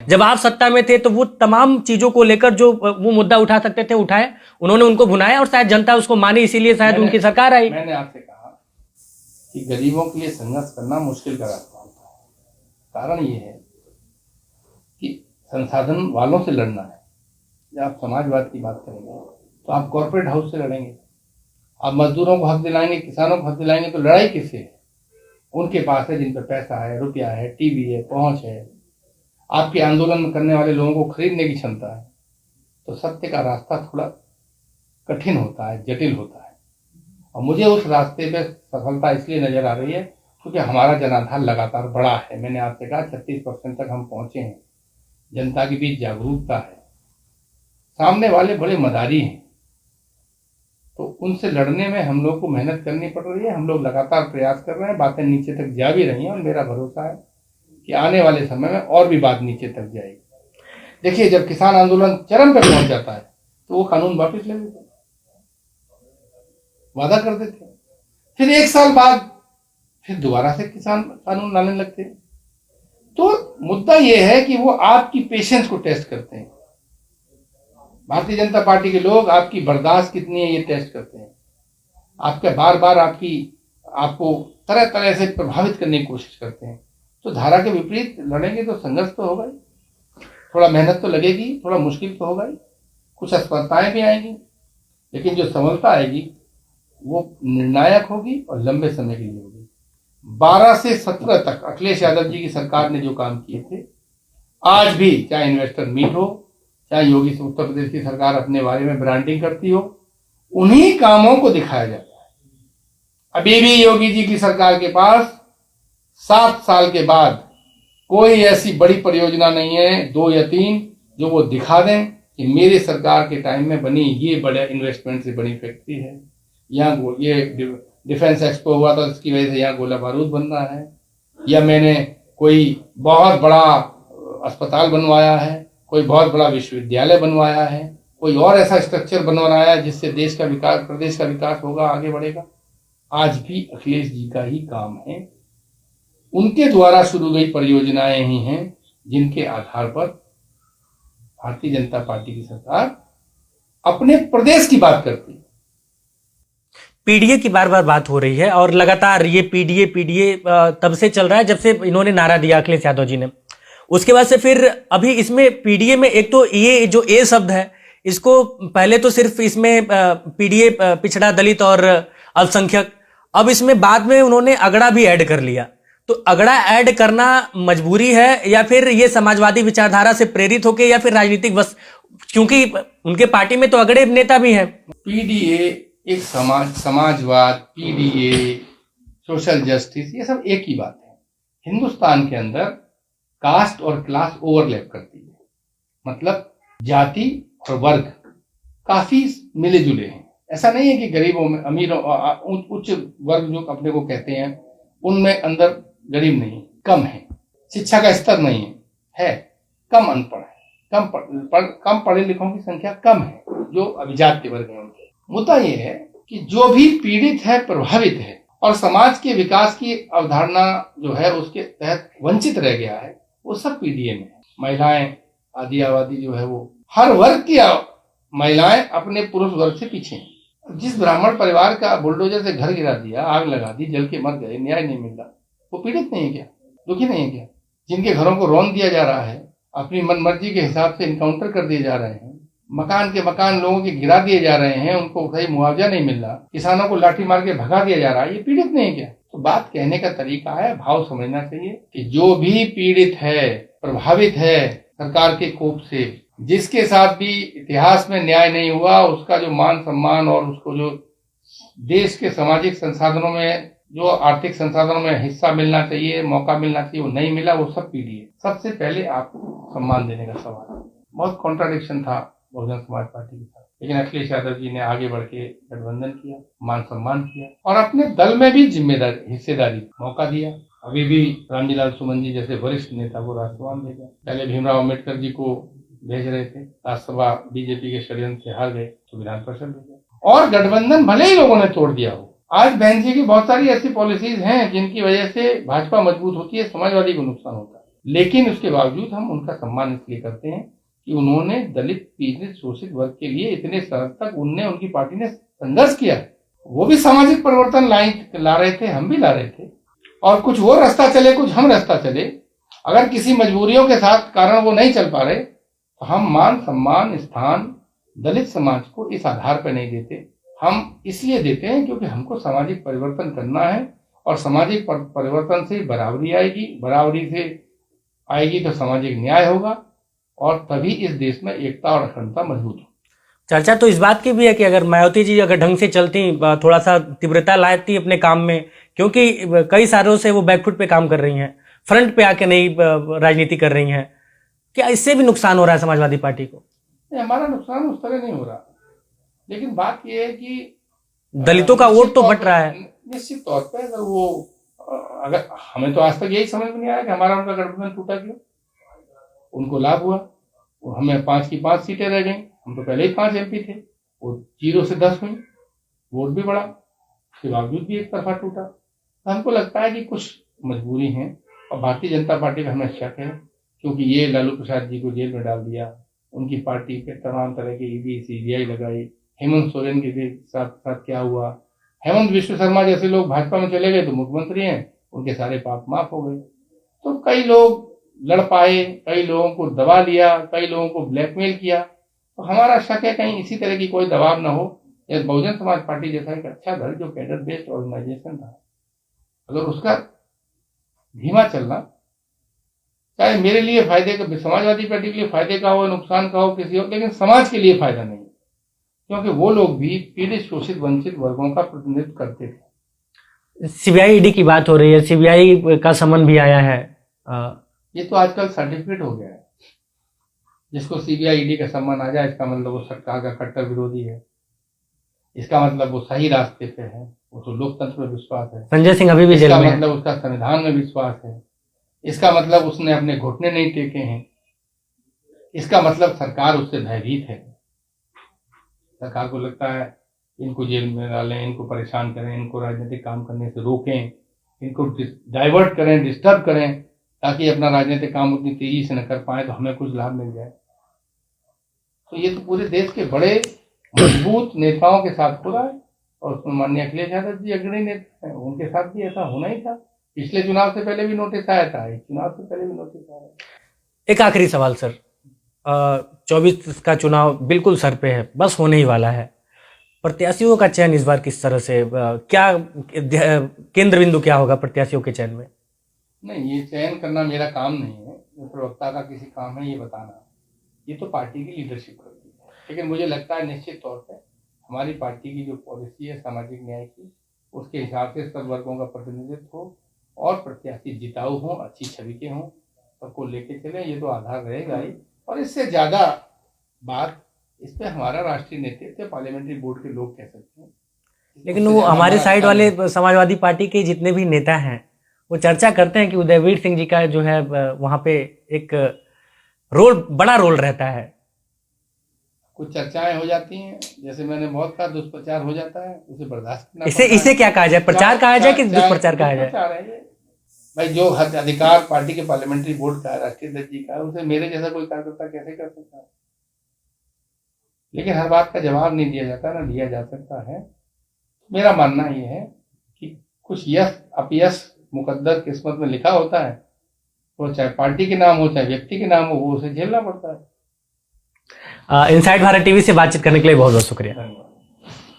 जब आप सत्ता में थे तो वो तमाम चीजों को लेकर जो वो मुद्दा उठा सकते थे उठाए, उन्होंने उनको भुनाया और शायद जनता उसको मानी, इसीलिए शायद उनकी सरकार आई। मैंने आपसे कहा कि गरीबों के लिए संघर्ष करना मुश्किल का रास्ता होता है। कारण ये है कि संसाधन वालों से लड़ना है। जब आप समाजवाद की बात करेंगे तो आप कॉर्पोरेट हाउस से लड़ेंगे, आप मजदूरों को हक दिलाएंगे, किसानों को हक दिलाएंगे, तो लड़ाई किससे है? उनके पास है जिन पर पैसा है, रुपया है, टीवी है, पहुंच है, आपके आंदोलन करने वाले लोगों को खरीदने की क्षमता है। तो सत्य का रास्ता थोड़ा कठिन होता है, जटिल होता है, और मुझे उस रास्ते पे सफलता इसलिए नजर आ रही है क्योंकि हमारा जनाधार लगातार बढ़ा है। मैंने आपसे कहा 36% तक हम पहुंचे हैं, जनता के बीच जागरूकता है, सामने वाले बड़े मदारी हैं, तो उनसे लड़ने में हम लोग को मेहनत करनी पड़ रही है। हम लोग लगातार प्रयास कर रहे हैं, बातें नीचे तक जा भी रही हैं, और मेरा भरोसा है कि आने वाले समय में और भी बात नीचे तक जाएगी। देखिए, जब किसान आंदोलन चरम पे पहुंच जाता है तो वो कानून वापस ले लेते, वादा कर देते, फिर 1 साल बाद फिर दोबारा से किसान कानून लाने लगते हैं। तो मुद्दा ये है कि वो आपकी पेशेंस को टेस्ट करते हैं। भारतीय जनता पार्टी के लोग आपकी बर्दाश्त कितनी है ये टेस्ट करते हैं, आपके बार बार आपको तरह तरह से प्रभावित करने की कोशिश करते हैं। तो धारा के विपरीत लड़ेंगे तो संघर्ष तो होगा ही, थोड़ा मेहनत तो लगेगी, थोड़ा मुश्किल तो होगा ही, कुछ असफलताएं भी आएंगी, लेकिन जो सफलता आएगी वो निर्णायक होगी और लंबे समय के लिए होगी। 12 से 17 तक अखिलेश यादव जी की सरकार ने जो काम किए थे, आज भी चाहे इन्वेस्टर मीट हो, चाहे योगी उत्तर प्रदेश की सरकार अपने बारे में ब्रांडिंग करती हो, उन्हीं कामों को दिखाया जाता है। अभी भी योगी जी की सरकार के पास 7 साल के बाद कोई ऐसी बड़ी परियोजना नहीं है, 2 या 3, जो वो दिखा दें कि मेरी सरकार के टाइम में बनी ये बड़े इन्वेस्टमेंट से बड़ी फैक्ट्री है, यहाँ ये डिफेंस एक्सपो हुआ था इसकी वजह से यहाँ गोला बारूद बन रहा है, या मैंने कोई बहुत बड़ा अस्पताल बनवाया है, कोई बहुत बड़ा विश्वविद्यालय बनवाया है, कोई और ऐसा स्ट्रक्चर बनवाया है जिससे देश का विकास, प्रदेश का विकास होगा, आगे बढ़ेगा। आज भी अखिलेश जी का ही काम है, उनके द्वारा शुरू गई परियोजनाएं ही हैं जिनके आधार पर भारतीय जनता पार्टी की सरकार अपने प्रदेश की बात करती है। पीडीए की बार बार बात हो रही है और लगातार ये पीडीए तब से चल रहा है जब से इन्होंने नारा दिया अखिलेश यादव जी ने। उसके बाद से फिर अभी इसमें पीडीए में एक तो ये जो ए शब्द है, इसको पहले तो सिर्फ इसमें पीडीए पिछड़ा, दलित और अल्पसंख्यक, अब इसमें बाद में उन्होंने अगड़ा भी ऐड कर लिया। तो अगड़ा ऐड करना मजबूरी है या फिर ये समाजवादी विचारधारा से प्रेरित होकर, या फिर राजनीतिक बस, क्योंकि उनके पार्टी में तो अगड़े नेता भी हैं। पीडीए एक समाजवाद, पीडीए, सोशल जस्टिस, ये सब एक ही बात है। हिंदुस्तान के अंदर कास्ट और क्लास ओवरलैप करती है, मतलब जाति और वर्ग काफी मिले जुले हैं। ऐसा नहीं है कि गरीबों में, अमीरों, उच्च वर्ग जो अपने को कहते हैं उनमें अंदर गरीब नहीं, कम है, शिक्षा का स्तर नहीं है, कम अनपढ़ है, कम पढ़े लिखों की संख्या कम है, जो अभिजात वर्ग है उनके। मुद्दा ये है कि जो भी पीड़ित है, प्रभावित है और समाज के विकास की अवधारणा जो है उसके तहत वंचित रह गया है, वो सब पीडीए में है। महिलाएं, आदि आबादी जो है, वो हर वर्ग की महिलाएं अपने पुरुष वर्ग से पीछे हैं। जिस ब्राह्मण परिवार का बुलडोजर से घर गिरा दिया, आग लगा दी, जल के मर गए, न्याय नहीं मिल रहा, वो पीड़ित नहीं है क्या? दुखी नहीं है क्या? जिनके घरों को रौंद दिया जा रहा है, अपनी मनमर्जी के हिसाब से इनकाउंटर कर दिए जा रहे हैं, मकान के मकान लोगों के गिरा दिए जा रहे हैं, उनको सही मुआवजा नहीं मिल रहा, किसानों को लाठी मार के भगा दिया जा रहा है, ये पीड़ित नहीं है क्या? तो बात कहने का तरीका है, भाव समझना चाहिए कि जो भी पीड़ित है, प्रभावित है सरकार के कोप से, जिसके साथ भी इतिहास में न्याय नहीं हुआ, उसका जो मान सम्मान और उसको जो देश के सामाजिक संसाधनों में, जो आर्थिक संसाधनों में हिस्सा मिलना चाहिए, मौका मिलना चाहिए, वो नहीं मिला, वो सब पीडीए। सबसे पहले आपको सम्मान देने का सवाल। बहुत कॉन्ट्राडिक्शन था बहुजन समाज पार्टी के साथ, लेकिन अखिलेश यादव जी ने आगे बढ़ के गठबंधन किया, मान सम्मान किया और अपने दल में भी जिम्मेदारी, हिस्सेदारी, मौका दिया। अभी भी रामजीलाल सुमन जी जैसे वरिष्ठ नेता को राष्ट्रवान भेजा, पहले भीमराव अम्बेडकर जी को भेज रहे थे, राज्यसभा बीजेपी के षड्यंत्र से हार गए तो विधान परिषद भेजा। और गठबंधन भले ही लोगों ने तोड़ दिया हो, आज बहन जी की बहुत सारी ऐसी पॉलिसीज हैं जिनकी वजह से भाजपा मजबूत होती है, समाजवादी को नुकसान होता है, लेकिन उसके बावजूद हम उनका सम्मान इसलिए करते हैं कि उन्होंने दलित पीड़ित शोषित वर्ग के लिए इतने साल तक उनकी पार्टी ने संघर्ष किया है। वो भी सामाजिक परिवर्तन ला रहे थे, हम भी ला रहे थे, और कुछ वो रास्ता चले, कुछ हम रास्ता चले। अगर किसी मजबूरियों के साथ कारण वो नहीं चल पा रहे तो हम मान सम्मान स्थान दलित समाज को इस आधार पर नहीं देते। हम इसलिए देते हैं क्योंकि हमको सामाजिक परिवर्तन करना है, और सामाजिक परिवर्तन से बराबरी आएगी, बराबरी से आएगी तो सामाजिक न्याय होगा, और तभी इस देश में एकता और अखंडता मजबूत हो। चर्चा तो इस बात की भी है कि अगर मायावती जी अगर ढंग से चलती, थोड़ा सा तीव्रता लाती अपने काम में, क्योंकि कई सालों से वो बैकफुट पे काम कर रही हैं, फ्रंट पे आके नहीं राजनीति कर रही हैं, क्या इससे भी नुकसान हो रहा है समाजवादी पार्टी को? हमारा नुकसान उस तरह नहीं हो रहा, लेकिन बात यह है कि दलितों का वोट तो बट रहा है। निश्चित तौर पर अगर हमें तो आज तक यही समझ में नहीं आया कि हमारा उनका गठबंधन टूटा क्यों। उनको लाभ हुआ, हमें 5 की 5 सीटें रह गई, हम तो पहले ही 5 MP थे, वो 0 से 10 हुई, वोट भी बढ़ा, उसके बावजूद भी एक तरफा टूटा। तो हमको लगता है कि कुछ मजबूरी है, और भारतीय जनता पार्टी का हमें शक है, क्योंकि ये लालू प्रसाद जी को जेल में डाल दिया, उनकी पार्टी पे तमाम तरह की ED CBI लगाई, हेमंत सोरेन के साथ क्या हुआ, हेमंत विश्व शर्मा जैसे लोग भाजपा में चले गए तो मुख्यमंत्री हैं, उनके सारे पाप माफ हो गए। तो कई लोग लड़ पाए, कई लोगों को दबा लिया, कई लोगों को ब्लैकमेल किया। तो हमारा शक है कहीं इसी तरह की कोई दबाव न हो। यह बहुजन समाज पार्टी जैसा एक अच्छा दल जो कैडर बेस्ड ऑर्गेनाइजेशन था, अगर उसका धीमा चलना, चाहे मेरे लिए फायदे का, समाजवादी पार्टी के लिए फायदे का हो, नुकसान का हो, किसी हो, लेकिन समाज के लिए फायदा नहीं, क्योंकि वो लोग भी पीड़ित शोषित वंचित वर्गों का प्रतिनिधित्व करते थे। CBI ED की बात हो रही है, CBI का समन भी आया है। ये तो आजकल सर्टिफिकेट हो गया है, जिसको CBI ED का सम्मान आ जाए इसका मतलब वो सरकार का कट्टर विरोधी है, इसका मतलब वो सही रास्ते पे है, उसको लोकतंत्र में विश्वास है। संजय सिंह अभी भी जेल में है। मतलब उसका संविधान में विश्वास है, इसका मतलब उसने अपने घुटने नहीं टेके हैं, इसका मतलब सरकार उससे भयभीत है। सरकार को लगता है इनको जेल में डालें, इनको परेशान करें, इनको राजनीतिक काम करने से रोकें, इनको डाइवर्ट करें, डिस्टर्ब करें, ताकि अपना राजनीतिक काम उतनी तेजी से न कर पाए तो हमें कुछ लाभ मिल जाए। तो ये तो पूरे देश के बड़े मजबूत नेताओं के साथ हो रहा है, और उसमें माननीय अखिलेश यादव जी अग्रणी नेता हैं, उनके साथ भी ऐसा होना ही था। पिछले चुनाव से पहले भी नोटिस आया था, इस चुनाव से पहले भी नोटिस आया। एक आखिरी सवाल सर, 24 का चुनाव बिल्कुल सर पे है, बस होने ही वाला है। प्रत्याशियों का चयन इस बार किस तरह से, क्या केंद्र बिंदु क्या होगा प्रत्याशियों के चयन में? नहीं, ये चयन करना मेरा काम नहीं है, प्रवक्ता का किसी काम है ये बताना, ये तो पार्टी की लीडरशिप करती है। लेकिन मुझे लगता है निश्चित तौर पर हमारी पार्टी की जो पॉलिसी है सामाजिक न्याय की, उसके हिसाब से सब वर्गों का प्रतिनिधित्व हो, और प्रत्याशी जिताऊ हों, अच्छी छवि के हों, सबको लेके चले, ये तो आधार रहेगा ही। और इससे ज्यादा बात इस पे हमारा राष्ट्रीय नेतृत्व, पार्लियामेंट्री बोर्ड के लोग कह सकते हैं। लेकिन वो हमारे साइड वाले समाजवादी पार्टी के जितने भी नेता हैं वो चर्चा करते हैं कि उदयवीर सिंह जी का जो है वहां पे एक बड़ा रोल रहता है। कुछ चर्चाएं हो जाती हैं, जैसे मैंने बहुत कहा, दुष्प्रचार हो जाता है, उसे बर्दाश्त करना। इसे क्या कहा जाए, प्रचार कहा जाए कि दुष्प्रचार कहा जाए? भाई जो हद अधिकार पार्टी के पार्लियामेंट्री बोर्ड का है, राष्ट्रीय अध्यक्ष जी का है, उसे मेरे जैसा कोई कार्यकर्ता कैसे कर सकता है? लेकिन हर बात का जवाब नहीं दिया जाता, ना दिया जा सकता है। मेरा मानना ये है कि कुछ यश अपयश मुकद्दर किस्मत में लिखा होता है, वो चाहे पार्टी के नाम हो चाहे व्यक्ति के नाम हो, वो उसे झेलना पड़ता है। इनसाइड भारत टीवी से बातचीत करने के लिए बहुत बहुत शुक्रिया।